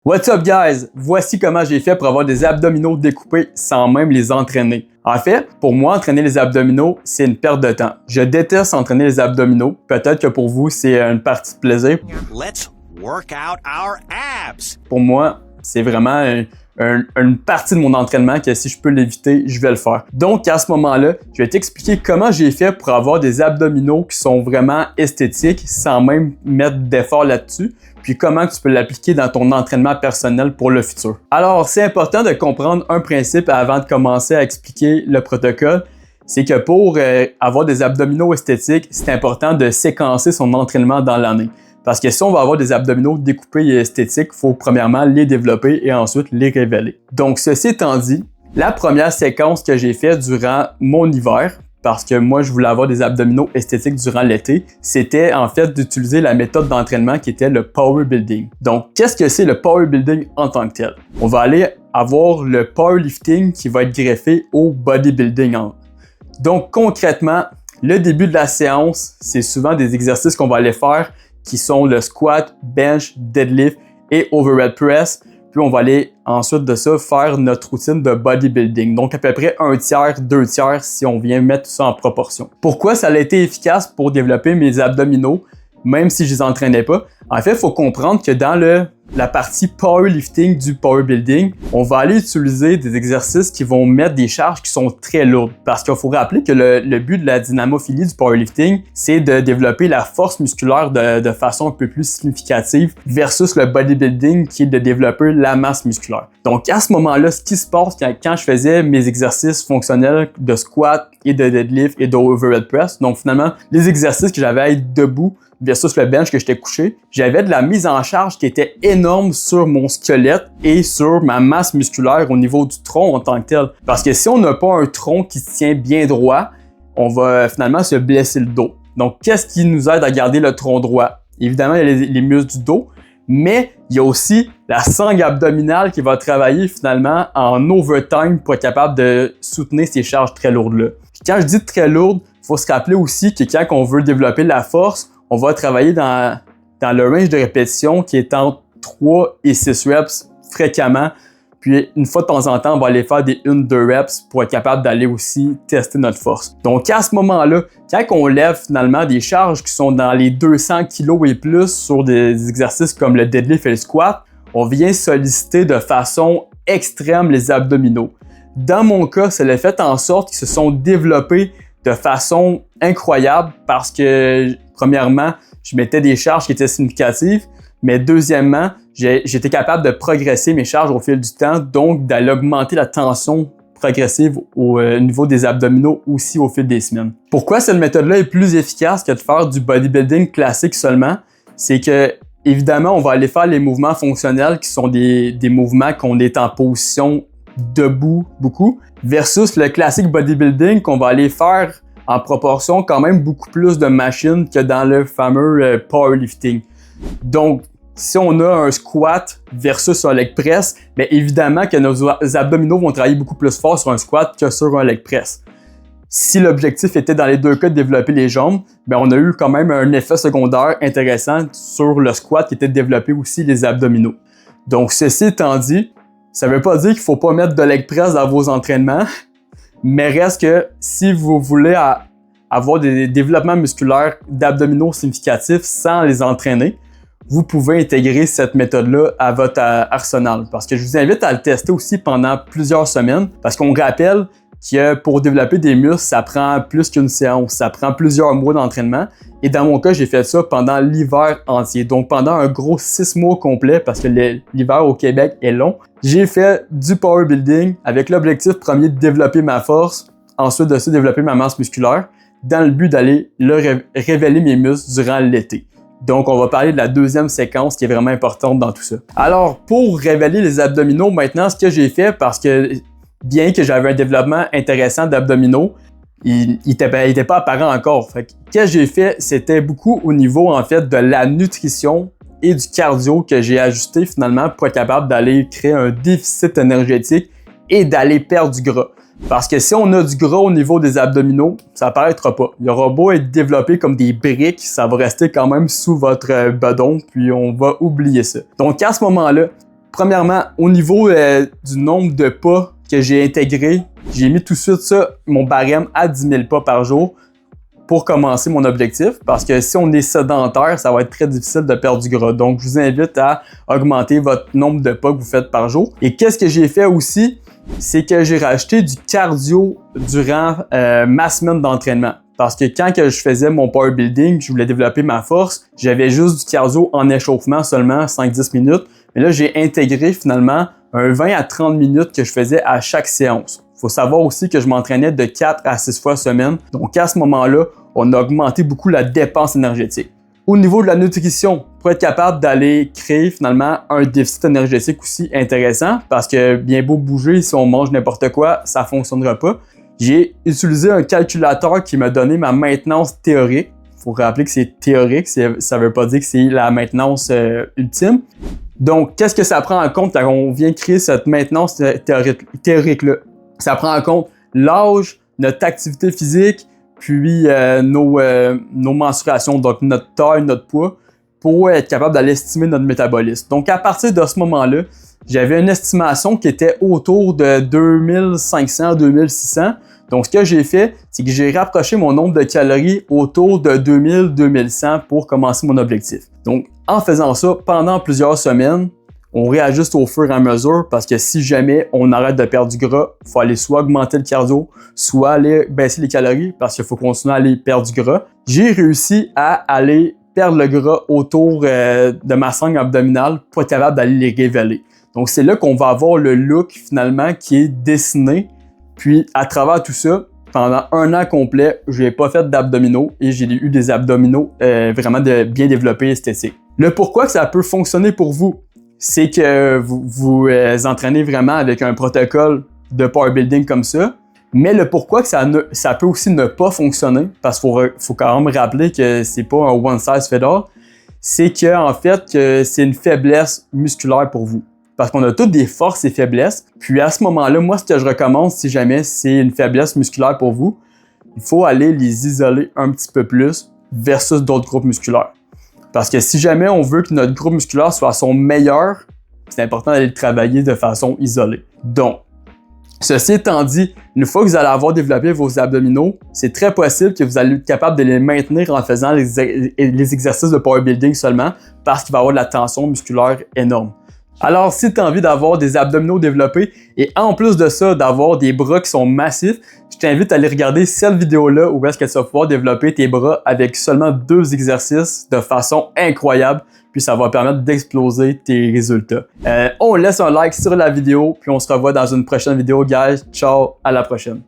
What's up guys? Voici comment j'ai fait pour avoir des abdominaux découpés sans même les entraîner. En fait, pour moi, entraîner les abdominaux, c'est une perte de temps. Je déteste entraîner les abdominaux. Peut-être que pour vous, c'est une partie de plaisir. Let's work out our abs. Pour moi, c'est vraiment une partie de mon entraînement que si je peux l'éviter, je vais le faire. Donc, à ce moment-là, je vais t'expliquer comment j'ai fait pour avoir des abdominaux qui sont vraiment esthétiques sans même mettre d'effort là-dessus, puis comment tu peux l'appliquer dans ton entraînement personnel pour le futur. Alors, c'est important de comprendre un principe avant de commencer à expliquer le protocole. C'est que pour avoir des abdominaux esthétiques, c'est important de séquencer son entraînement dans l'année. Parce que si on va avoir des abdominaux découpés et esthétiques, il faut premièrement les développer et ensuite les révéler. Donc, ceci étant dit, la première séquence que j'ai faite durant mon hiver, parce que moi, je voulais avoir des abdominaux esthétiques durant l'été, c'était en fait d'utiliser la méthode d'entraînement qui était le power building. Donc, qu'est-ce que c'est le power building en tant que tel? On va aller avoir le powerlifting qui va être greffé au bodybuilding. Donc, concrètement, le début de la séance, c'est souvent des exercices qu'on va aller faire qui sont le squat, bench, deadlift et overhead press. Puis on va aller ensuite de ça faire notre routine de bodybuilding. Donc à peu près 1/3, 2/3 si on vient mettre tout ça en proportion. Pourquoi ça a été efficace pour développer mes abdominaux, même si je les entraînais pas? En fait, il faut comprendre que dans la partie powerlifting du powerbuilding, on va aller utiliser des exercices qui vont mettre des charges qui sont très lourdes. Parce qu'il faut rappeler que le but de la dynamophilie du powerlifting, c'est de développer la force musculaire de façon un peu plus significative versus le bodybuilding qui est de développer la masse musculaire. Donc à ce moment-là, ce qui se passe quand je faisais mes exercices fonctionnels de squat et de deadlift et de overhead press, donc finalement les exercices que j'avais à être debout versus le bench que j'étais couché, j'avais de la mise en charge qui était énorme sur mon squelette et sur ma masse musculaire au niveau du tronc en tant que tel. Parce que si on n'a pas un tronc qui se tient bien droit, on va finalement se blesser le dos. Donc, qu'est-ce qui nous aide à garder le tronc droit? Évidemment, il y a les muscles du dos, mais il y a aussi la sangle abdominale qui va travailler finalement en overtime pour être capable de soutenir ces charges très lourdes-là. Puis quand je dis très lourdes, il faut se rappeler aussi que quand on veut développer la force, on va travailler dans le range de répétition qui est entre 3 et 6 reps fréquemment. Puis une fois de temps en temps, on va aller faire des 1-2 reps pour être capable d'aller aussi tester notre force. Donc à ce moment-là, quand on lève finalement des charges qui sont dans les 200 kg et plus sur des exercices comme le deadlift et le squat, on vient solliciter de façon extrême les abdominaux. Dans mon cas, ça l'a fait en sorte qu'ils se sont développés de façon incroyable parce que, premièrement, je mettais des charges qui étaient significatives, mais deuxièmement, j'étais capable de progresser mes charges au fil du temps, donc d'aller augmenter la tension progressive au niveau des abdominaux aussi au fil des semaines. Pourquoi cette méthode-là est plus efficace que de faire du bodybuilding classique seulement? C'est que, évidemment, on va aller faire les mouvements fonctionnels qui sont des mouvements qu'on est en position debout beaucoup, versus le classique bodybuilding qu'on va aller faire en proportion quand même beaucoup plus de machines que dans le fameux powerlifting. Donc, si on a un squat versus un leg press, bien évidemment que nos abdominaux vont travailler beaucoup plus fort sur un squat que sur un leg press. Si l'objectif était dans les deux cas de développer les jambes, bien on a eu quand même un effet secondaire intéressant sur le squat qui était de développer aussi les abdominaux. Donc, ceci étant dit, ça ne veut pas dire qu'il ne faut pas mettre de leg press dans vos entraînements, mais reste que si vous voulez avoir des développements musculaires d'abdominaux significatifs sans les entraîner, vous pouvez intégrer cette méthode-là à votre arsenal. Parce que je vous invite à le tester aussi pendant plusieurs semaines, parce qu'on rappelle que pour développer des muscles, ça prend plus qu'une séance, ça prend plusieurs mois d'entraînement. Et dans mon cas, j'ai fait ça pendant l'hiver entier. Donc pendant un gros 6 mois complet, parce que l'hiver au Québec est long, j'ai fait du power building avec l'objectif premier de développer ma force, ensuite de ça développer ma masse musculaire, dans le but d'aller révéler mes muscles durant l'été. Donc on va parler de la deuxième séquence qui est vraiment importante dans tout ça. Alors pour révéler les abdominaux, maintenant ce que j'ai fait, parce que bien que j'avais un développement intéressant d'abdominaux, il n'était pas apparent encore. Fait que, ce que j'ai fait, c'était beaucoup au niveau en fait de la nutrition et du cardio que j'ai ajusté finalement pour être capable d'aller créer un déficit énergétique et d'aller perdre du gras. Parce que si on a du gras au niveau des abdominaux, ça apparaîtra pas. Il aura beau être développé comme des briques, ça va rester quand même sous votre bedon, puis on va oublier ça. Donc à ce moment-là, Premièrement, au niveau du nombre de pas que j'ai intégré, j'ai mis tout de suite ça, mon barème à 10 000 pas par jour pour commencer mon objectif, parce que si on est sédentaire, ça va être très difficile de perdre du gras. Donc, je vous invite à augmenter votre nombre de pas que vous faites par jour. Et qu'est-ce que j'ai fait aussi? C'est que j'ai rajouté du cardio durant ma semaine d'entraînement. Parce que quand que je faisais mon power building, je voulais développer ma force, j'avais juste du cardio en échauffement seulement 5-10 minutes. Mais là, j'ai intégré finalement un 20 à 30 minutes que je faisais à chaque séance. Il faut savoir aussi que je m'entraînais de 4 à 6 fois semaine. Donc à ce moment-là, on a augmenté beaucoup la dépense énergétique. Au niveau de la nutrition, pour être capable d'aller créer finalement un déficit énergétique aussi intéressant, parce que bien beau bouger, si on mange n'importe quoi, ça ne fonctionnera pas. J'ai utilisé un calculateur qui m'a donné ma maintenance théorique. Il faut rappeler que c'est théorique, ça ne veut pas dire que c'est la maintenance ultime. Donc, qu'est-ce que ça prend en compte quand on vient créer cette maintenance théorique-là? Ça prend en compte l'âge, notre activité physique, puis nos mensurations, donc notre taille, notre poids, pour être capable d'aller estimer notre métabolisme. Donc, à partir de ce moment-là, j'avais une estimation qui était autour de 2500-2600. Donc, ce que j'ai fait, c'est que j'ai rapproché mon nombre de calories autour de 2000-2100 pour commencer mon objectif. Donc, en faisant ça pendant plusieurs semaines, on réajuste au fur et à mesure parce que si jamais on arrête de perdre du gras, il faut aller soit augmenter le cardio, soit aller baisser les calories parce qu'il faut continuer à aller perdre du gras. J'ai réussi à aller perdre le gras autour de ma sangle abdominale pour être capable d'aller les révéler. Donc, c'est là qu'on va avoir le look finalement qui est dessiné. Puis, à travers tout ça, pendant un an complet, je n'ai pas fait d'abdominaux et j'ai eu des abdominaux vraiment bien développés, esthétiques. Le pourquoi que ça peut fonctionner pour vous, c'est que vous entraînez vraiment avec un protocole de power building comme ça. Mais le pourquoi que ça peut aussi ne pas fonctionner, parce qu'il faut quand même rappeler que c'est pas un one size fit all, c'est qu'en fait, c'est une faiblesse musculaire pour vous. Parce qu'on a toutes des forces et faiblesses. Puis à ce moment-là, moi, ce que je recommande, si jamais c'est une faiblesse musculaire pour vous, il faut aller les isoler un petit peu plus versus d'autres groupes musculaires. Parce que si jamais on veut que notre groupe musculaire soit à son meilleur, c'est important d'aller le travailler de façon isolée. Donc, ceci étant dit, une fois que vous allez avoir développé vos abdominaux, c'est très possible que vous allez être capable de les maintenir en faisant les exercices de power building seulement parce qu'il va y avoir de la tension musculaire énorme. Alors, si tu as envie d'avoir des abdominaux développés et en plus de ça, d'avoir des bras qui sont massifs, je t'invite à aller regarder cette vidéo-là où est-ce que tu vas pouvoir développer tes bras avec seulement 2 exercices de façon incroyable. Puis ça va permettre d'exploser tes résultats. On laisse un like sur la vidéo, puis on se revoit dans une prochaine vidéo, guys. Ciao, à la prochaine.